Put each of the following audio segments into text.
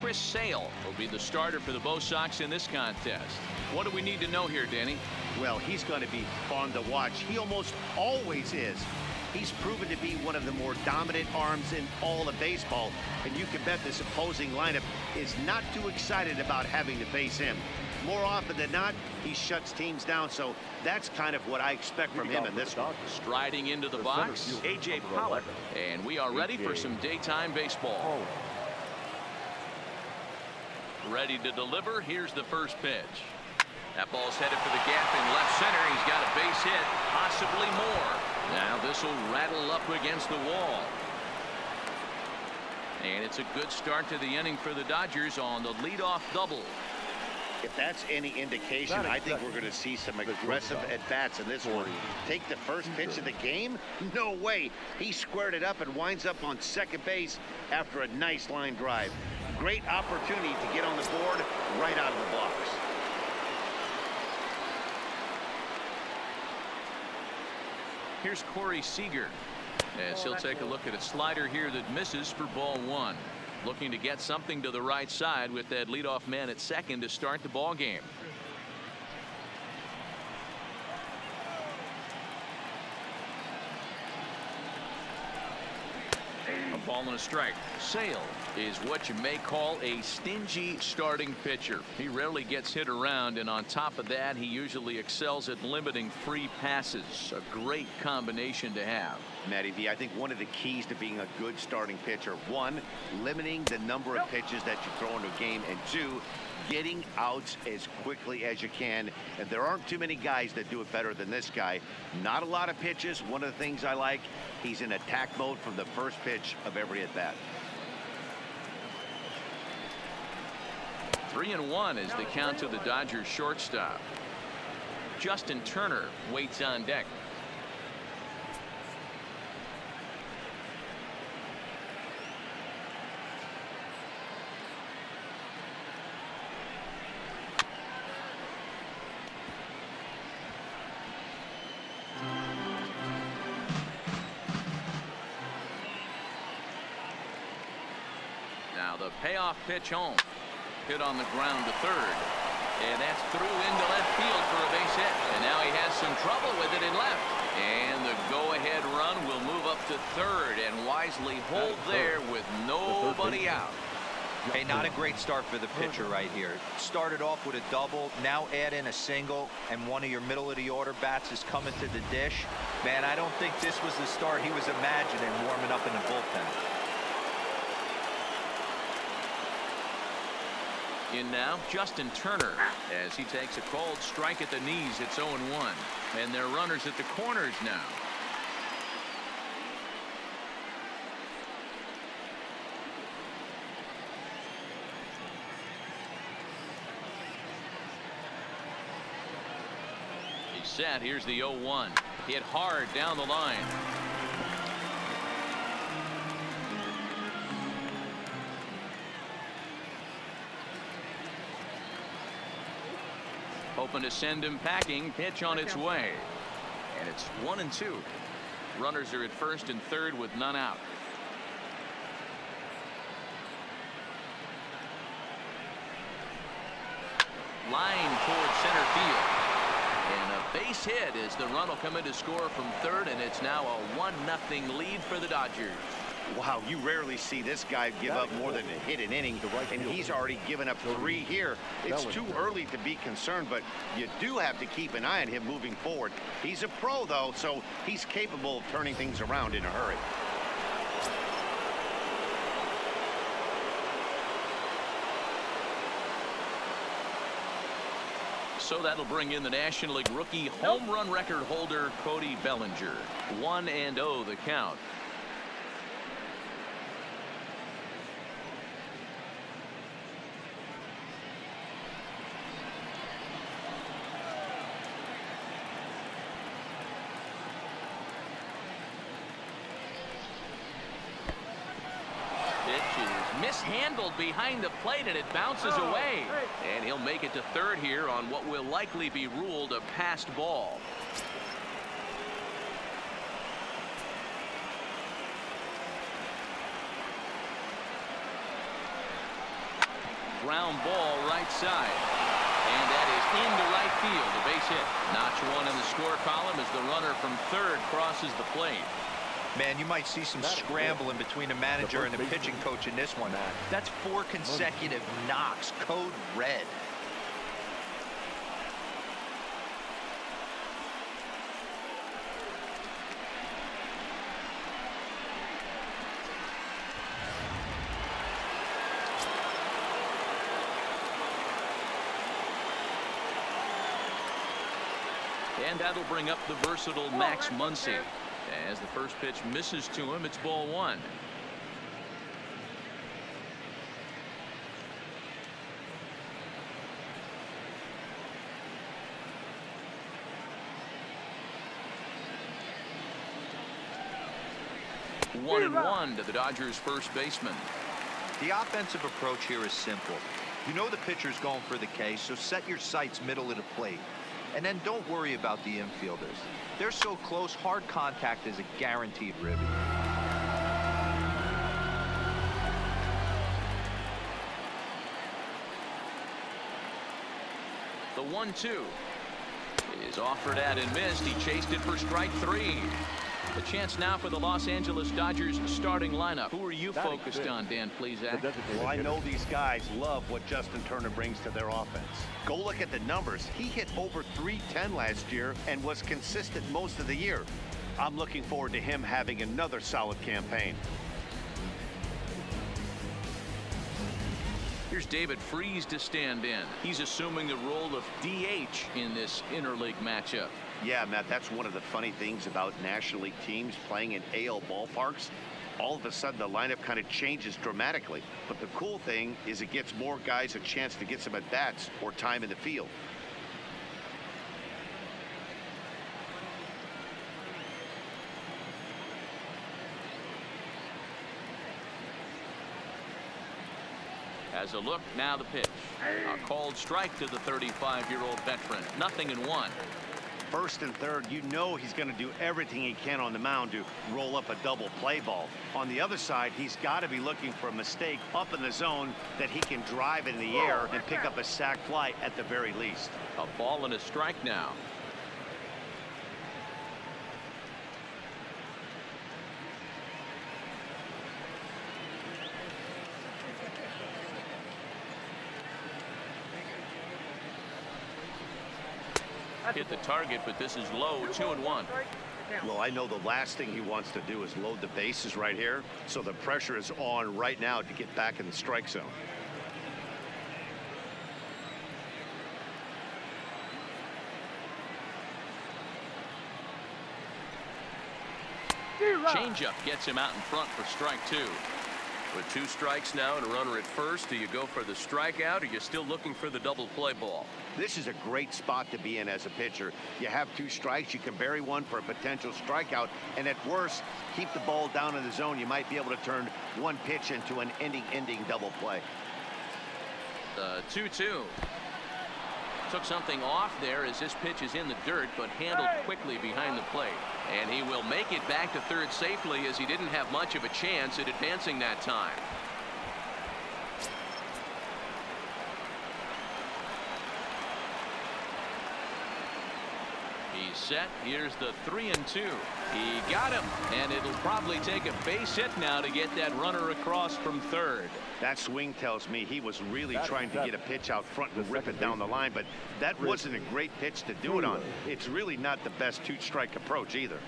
Chris Sale will be the starter for the Bo Sox in this contest. What do we need to know here, Danny? Well, he's going to be fun to watch. He almost always is. He's proven to be one of the more dominant arms in all of baseball, and you can bet this opposing lineup is not too excited about having to face him. More often than not, he shuts teams down, so that's kind of what I expect from him in this one. Striding into the box, A.J. Pollock. And we are ready for some daytime baseball. Ready to deliver. Here's the first pitch. That ball's headed for the gap in left center. He's got a base hit, possibly more. Now this will rattle up against the wall. And it's a good start to the inning for the Dodgers on the leadoff double. If that's any indication, I think we're going to see some aggressive at-bats in this one. Take the first pitch of the game? No way. He squared it up and winds up on second base after a nice line drive. Great opportunity to get on the board right out of the box. Here's Corey Seager as he'll take a look at a slider here that misses for ball one. Looking to get something to the right side with that leadoff man at second to start the ball game. A ball and a strike. Sale is what you may call a stingy starting pitcher. He rarely gets hit around, and on top of that, he usually excels at limiting free passes. A great combination to have. Matty V, I think one of the keys to being a good starting pitcher, one, limiting the number of pitches that you throw into a game, and two, getting outs as quickly as you can. And there aren't too many guys that do it better than this guy. Not a lot of pitches. One of the things I like, he's in attack mode from the first pitch of every at bat. 3-1 is the count to the Dodgers shortstop. Justin Turner waits on deck. Now the payoff pitch home. Hit on the ground to third. And that's through into left field for a base hit. And now he has some trouble with it in left. And the go-ahead run will move up to third and wisely hold there with nobody out. Hey, not a great start for the pitcher right here. Started off with a double, now add in a single, and one of your middle of the order bats is coming to the dish. Man, I don't think this was the start he was imagining warming up in the bullpen. In now, Justin Turner, as he takes a cold strike at the knees. It's 0-1. And they're runners at the corners now. He's set. Here's the 0-1. Hit hard down the line. Hoping to send him packing. Pitch on its way. And it's 1-2. Runners are at first and third with none out. Line toward center field. And a base hit as the run will come in to score from third, and it's now a 1-0 lead for the Dodgers. Wow, you rarely see this guy give up more than a hit an inning, and he's already given up 3 here. It's too early to be concerned, but you do have to keep an eye on him moving forward. He's a pro, though, so he's capable of turning things around in a hurry. So that'll bring in the National League rookie home run record holder Cody Bellinger. 1-0 the count. Mishandled behind the plate, and it bounces away. And he'll make it to third here on what will likely be ruled a passed ball. ground ball right side. And that is into right field, a base hit. Notch one in the score column as the runner from third crosses the plate. Man, you might see some scrambling between the manager and the pitching coach in this one. That's 4 consecutive knocks, code red. And that'll bring up the versatile Max Muncy. As the first pitch misses to him, it's ball 1. One and one to the Dodgers first baseman. The offensive approach here is simple. You know the pitcher's going for the K, so set your sights middle of the plate. And then don't worry about the infielders. They're so close, hard contact is a guaranteed ribby. The 1-2 is offered at and missed. He chased it for strike 3. A chance now for the Los Angeles Dodgers starting lineup. Who are you focused on, Dan Plesac? Well, I know these guys love what Justin Turner brings to their offense. Go look at the numbers. He hit over .310 last year and was consistent most of the year. I'm looking forward to him having another solid campaign. Here's David Freese to stand in. He's assuming the role of DH in this interleague matchup. Yeah, Matt, that's one of the funny things about National League teams playing in AL ballparks. All of a sudden, the lineup kind of changes dramatically. But the cool thing is it gets more guys a chance to get some at-bats or time in the field. As a look, now the pitch. A called strike to the 35-year-old veteran. 0-1. First and third, you know he's going to do everything he can on the mound to roll up a double play ball. On the other side, he's got to be looking for a mistake up in the zone that he can drive in the air and pick up a sac fly at the very least. A ball and a strike now. Hit the target, but this is low. 2-1. Well, I know the last thing he wants to do is load the bases right here, so the pressure is on right now to get back in the strike zone. Changeup gets him out in front for strike 2. With 2 strikes now and a runner at first, do you go for the strikeout or are you still looking for the double play ball? This is a great spot to be in as a pitcher. You have 2 strikes, you can bury one for a potential strikeout, and at worst, keep the ball down in the zone. You might be able to turn one pitch into an ending double play. 2-2. Took something off there as this pitch is in the dirt, but handled quickly behind the plate. And he will make it back to third safely as he didn't have much of a chance at advancing that time. He's set. Here's the 3-2. He got him, and it'll probably take a base hit now to get that runner across from third. That swing tells me he was really trying to get a pitch out front and rip it down the line, but that wasn't a great pitch to do it on. It's really not the best 2-strike approach either.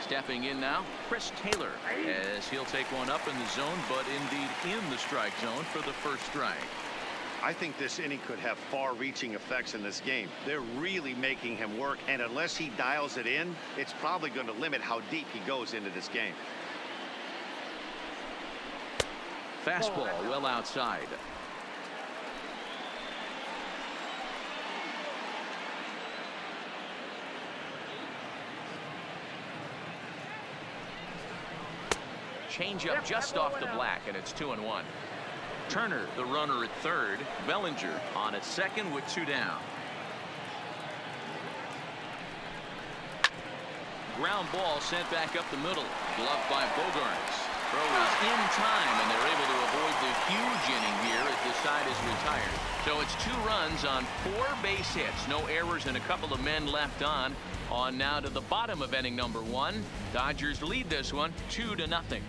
Stepping in now, Chris Taylor, as he'll take one up in the zone, but indeed in the strike zone for the first strike. I think this inning could have far-reaching effects in this game. They're really making him work, and unless he dials it in, it's probably going to limit how deep he goes into this game. Fastball well outside. Changeup just off the black, and it's 2-1. Turner, the runner at third. Bellinger on at second with 2 down. ground ball sent back up the middle. Gloved by Bogarts. Throw is in time, and they're able to avoid the huge inning here as the side is retired. So it's 2 runs on 4 base hits. No errors and a couple of men left on. On now to the bottom of inning number 1. Dodgers lead this one 2-0.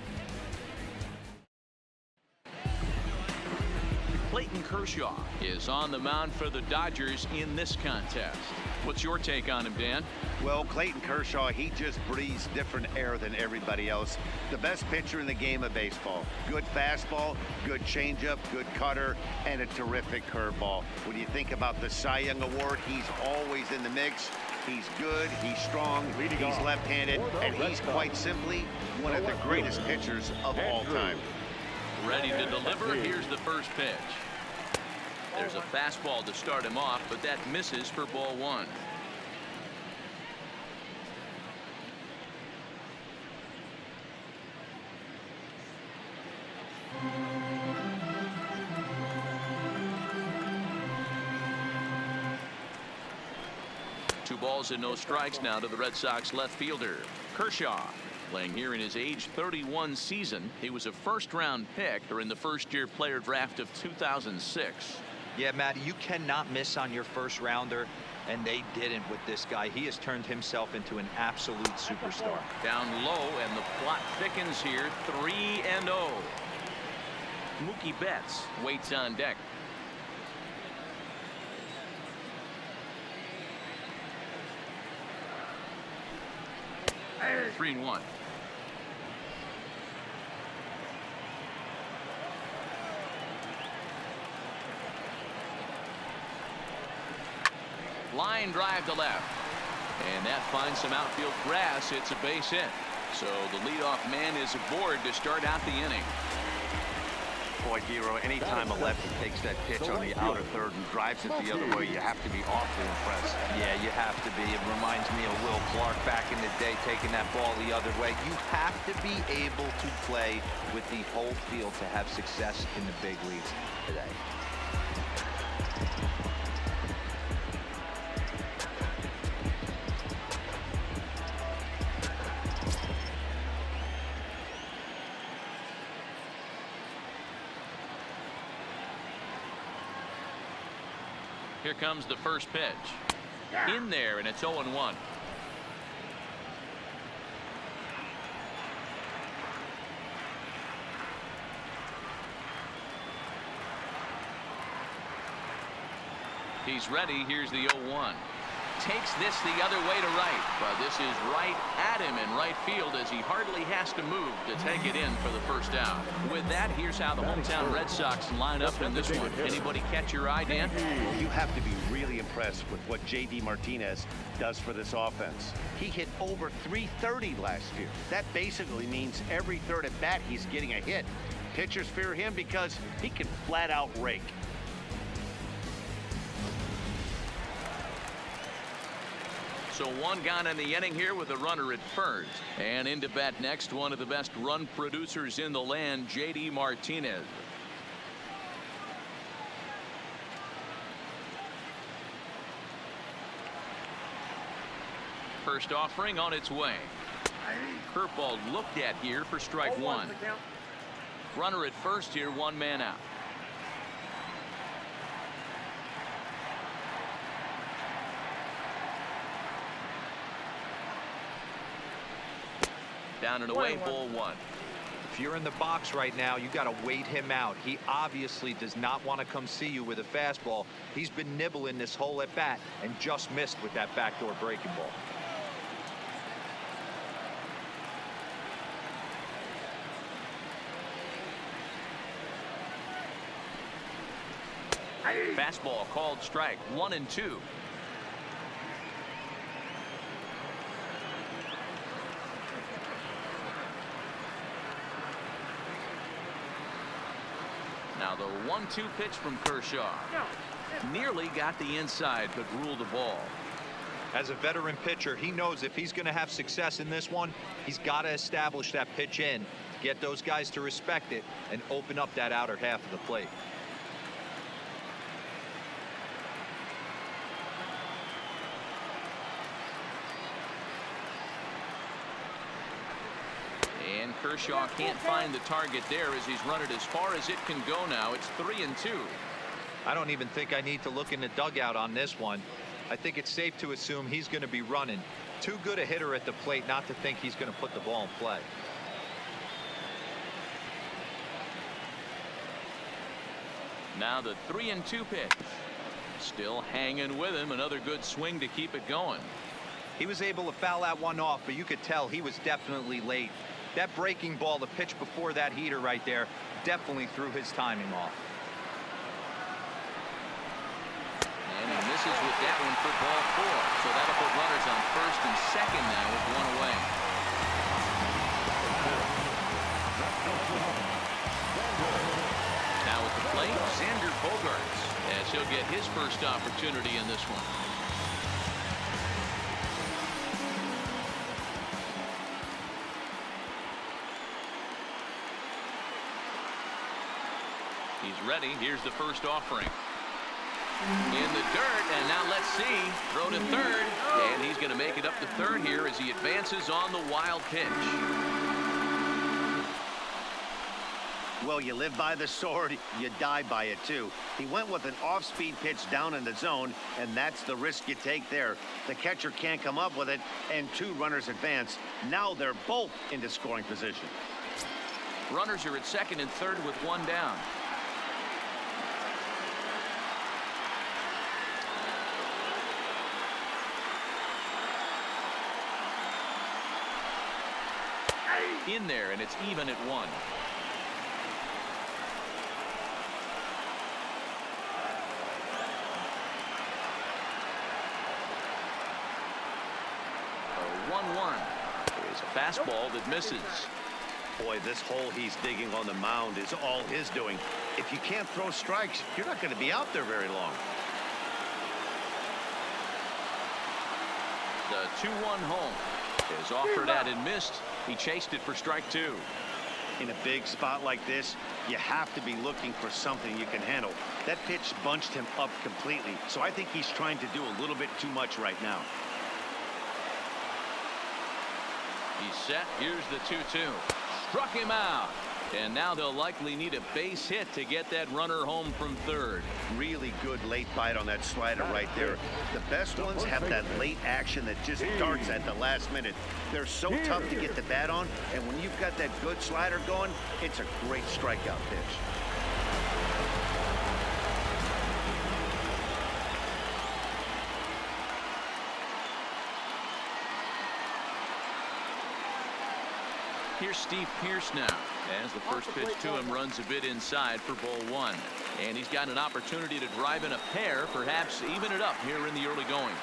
Clayton Kershaw is on the mound for the Dodgers in this contest. What's your take on him, Dan? Well, Clayton Kershaw, he just breathes different air than everybody else. The best pitcher in the game of baseball. Good fastball, good changeup, good cutter, and a terrific curveball. When you think about the Cy Young Award, he's always in the mix. He's good, he's strong, he's left-handed, and he's quite simply one of the greatest pitchers of all time. Ready to deliver. Here's the first pitch. There's a fastball to start him off, but that misses for ball 1. Two balls and no strikes now to the Red Sox left fielder. Kershaw playing here in his age 31 season. He was a first-round pick during the first-year player draft of 2006. Yeah, Matt, you cannot miss on your first rounder, and they didn't with this guy. He has turned himself into an absolute superstar. Down low, and the plot thickens here. 3-0. Mookie Betts waits on deck. Hey. 3-1. Line drive to left, and that finds some outfield grass. It's a base hit, so the leadoff man is aboard to start out the inning. Boy, Giro, anytime a lefty takes that pitch on the outer third and drives it the other way, you have to be awfully impressed. Yeah, you have to be. It reminds me of Will Clark back in the day taking that ball the other way. You have to be able to play with the whole field to have success in the big leagues today. Here comes the first pitch. In there, and it's 0-1. He's ready. Here's the 0-1. Takes this the other way to right, but this is right at him in right field as he hardly has to move to take it in for the first out. With that, here's how the hometown Red Sox line up in this one. Anybody catch your eye, Dan? You have to be really impressed with what J.D. Martinez does for this offense. He hit over .330 last year. That basically means every third at bat he's getting a hit. Pitchers fear him because he can flat out rake. So one gone in the inning here with a runner at first. And into bat next, one of the best run producers in the land, J.D. Martinez. First offering on its way. Curveball looked at here for strike 1. Runner at first here, 1 man out. Down and away, ball 1. If you're in the box right now, you got to wait him out. He obviously does not want to come see you with a fastball. He's been nibbling this whole at bat and just missed with that backdoor breaking ball. Fastball called strike 1-2. Now the 1-2 pitch from Kershaw. Nearly got the inside, but ruled the ball. As a veteran pitcher, he knows if he's going to have success in this one, he's got to establish that pitch in, get those guys to respect it, and open up that outer half of the plate. And Kershaw can't find the target there as he's run it as far as it can go now. It's 3-2. I don't even think I need to look in the dugout on this one. I think it's safe to assume he's going to be running. Too good a hitter at the plate not to think he's going to put the ball in play. Now the 3-2 pitch. Still hanging with him. Another good swing to keep it going. He was able to foul that one off, but you could tell he was definitely late. That breaking ball, the pitch before that heater right there, definitely threw his timing off. And he misses with that one for ball 4. So that'll put runners on first and second now with one away. Now at the plate, Xander Bogaerts, as he'll get his first opportunity in this one. He's ready. Here's the first offering. In the dirt, and now let's see. Throw to third, and he's going to make it up to third here as he advances on the wild pitch. Well, you live by the sword, you die by it too. He went with an off-speed pitch down in the zone, and that's the risk you take there. The catcher can't come up with it, and 2 runners advance. Now they're both into scoring position. Runners are at second and third with one down. In there, and it's even at 1. A 1-1 is a fastball that misses. Boy, this hole he's digging on the mound is all his doing. If you can't throw strikes, you're not going to be out there very long. The 2-1 home is offered at and missed. He chased it for strike 2. In a big spot like this, you have to be looking for something you can handle. That pitch bunched him up completely, so I think he's trying to do a little bit too much right now. He's set. Here's the 2-2. Struck him out. And now they'll likely need a base hit to get that runner home from third. Really good late bite on that slider right there. The best ones have that late action that just darts at the last minute. They're so tough to get the bat on, and when you've got that good slider going, it's a great strikeout pitch. Here's Steve Pearce now, as the first pitch to him runs a bit inside for ball 1. And he's got an opportunity to drive in a pair, perhaps even it up here in the early going.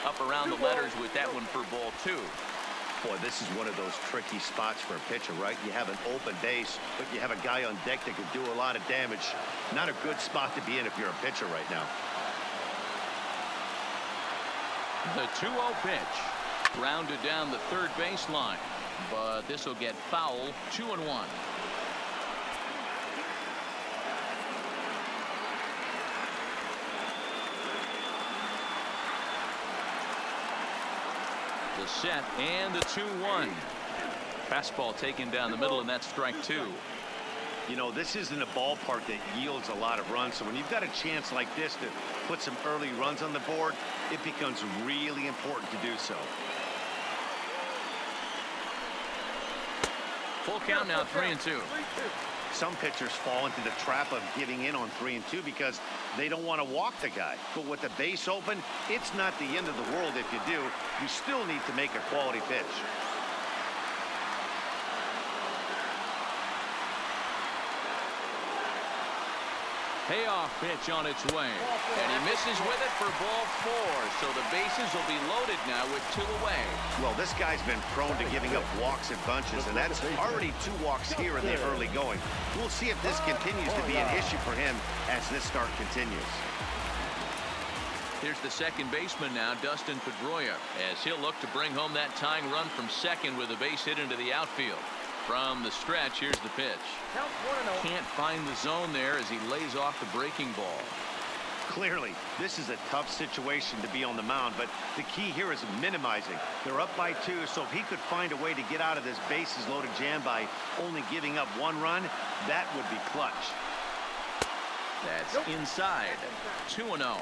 Up around the letters with that one for ball 2. Boy, this is one of those tricky spots for a pitcher, right? You have an open base, but you have a guy on deck that could do a lot of damage. Not a good spot to be in if you're a pitcher right now. The 2-0 pitch. Grounded down the third baseline. But this will get foul. 2-1. The set and the 2-1. Fastball taken down the middle, and that's strike 2. You know, this isn't a ballpark that yields a lot of runs, so when you've got a chance like this to put some early runs on the board, it becomes really important to do so. Full count now, 3-2. Some pitchers fall into the trap of giving in on 3-2 because they don't want to walk the guy. But with the base open, it's not the end of the world if you do. You still need to make a quality pitch. Payoff pitch on its way. And he misses with it for ball 4. So the bases will be loaded now with 2 away. Well, this guy's been prone to giving up walks and bunches, and that's already 2 walks here in the early going. We'll see if this continues to be an issue for him as this start continues. Here's the second baseman now, Dustin Pedroia, as he'll look to bring home that tying run from second with a base hit into the outfield. From the stretch, here's the pitch. Can't find the zone there as he lays off the breaking ball. Clearly, this is a tough situation to be on the mound, but the key here is minimizing. They're up by 2, so if he could find a way to get out of this bases-loaded jam by only giving up 1 run, that would be clutch. That's inside. 2-0.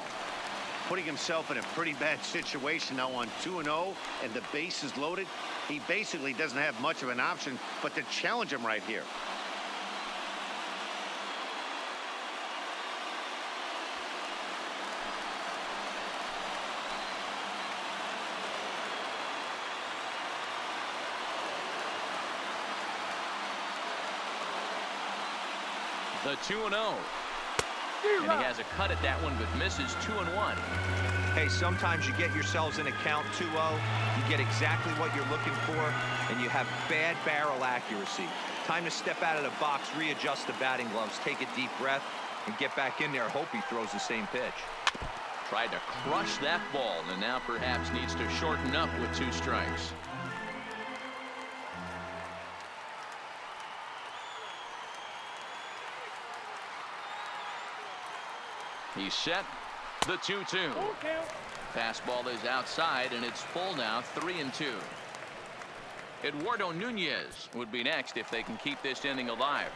Putting himself in a pretty bad situation now on 2-0, and the base is loaded. He basically doesn't have much of an option but to challenge him right here. The 2-0. And he has a cut at that one, but misses 2-1. Hey, sometimes you get yourselves in a count 2-0. You get exactly what you're looking for, and you have bad barrel accuracy. Time to step out of the box, readjust the batting gloves, take a deep breath, and get back in there. Hope he throws the same pitch. Tried to crush that ball, and now perhaps needs to shorten up with 2 strikes. He's set. The 2-2. Fastball is outside, and it's full now, 3-2. Eduardo Nunez would be next if they can keep this inning alive.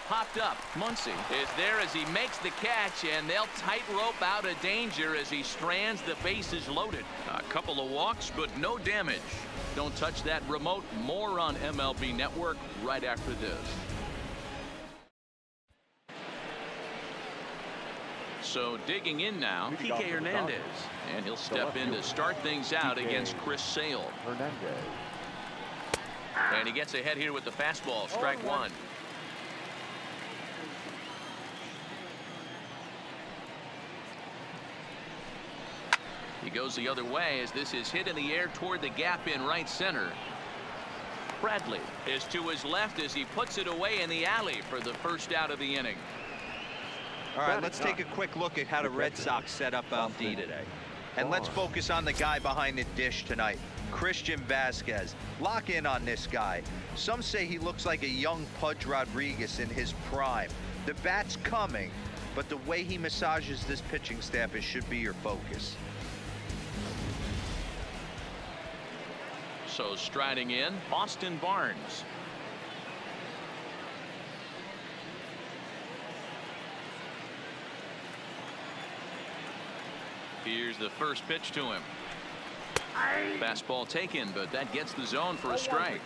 Popped up. Muncy is there as he makes the catch, and they'll tightrope out of danger as he strands the bases loaded. A couple of walks, but no damage. Don't touch that remote. More on MLB Network right after this. So digging in now, Kike Hernandez, and he'll step in to start things out against Chris Sale. And he gets ahead here with the fastball. Strike 1. He goes the other way as this is hit in the air toward the gap in right center. Bradley is to his left as he puts it away in the alley for the first out of the inning. All right, let's take a quick look at how the Red Sox set up on D today. And let's focus on the guy behind the dish tonight, Christian Vasquez. Lock in on this guy. Some say he looks like a young Pudge Rodriguez in his prime. The bat's coming, but the way he massages this pitching staff should be your focus. So striding in, Austin Barnes. Here's the first pitch to him. Fastball taken, but that gets the zone for a strike.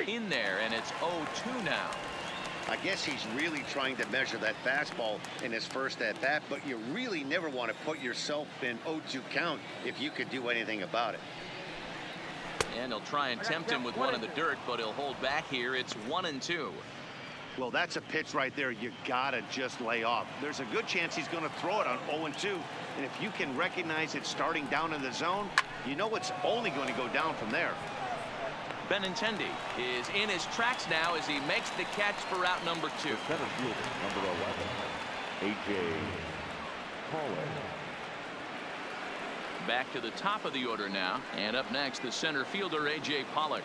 In there, and it's 0-2 now. I guess he's really trying to measure that fastball in his first at-bat, but you really never want to put yourself in 0-2 count if you could do anything about it. And he'll try and tempt him with one in the dirt, but he'll hold back here. It's 1-2. Well, that's a pitch right there you gotta just lay off. There's a good chance he's going to throw it on 0-2, and if you can recognize it starting down in the zone, you know it's only going to go down from there. Benintendi is in his tracks now as he makes the catch for out number 2. The center fielder, number 11, A.J. Pollock. Back to the top of the order now, and up next the center fielder A.J. Pollock.